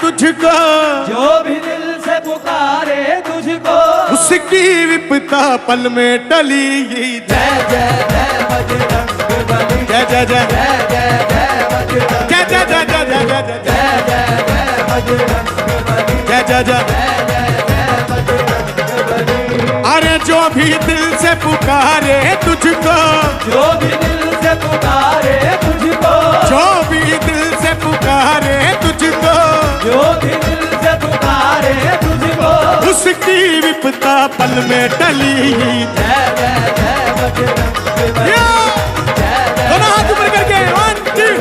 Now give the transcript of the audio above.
तुझको, जो भी दिल से पुकारे तुझको, उसकी विपदा पल में टली। जय जय जय बजरंगबली, जय जय जय जय जय जय बजरंगबली, जय जय जय जय जय जय जय जय जय बजरंगबली, जय जय जय। जय जय जय बजरंगबली। अरे जो भी दिल से पुकारे तुझको, जो भी दिल से पुकारे तुझको, जो भी दिल से पुकारे तुझको, जो भी दिल से पुकारे तुझको, उसकी विपदा पल में टली। जय जय जय बजरंगबली, दोनों हाथ ऊपर करके 1 2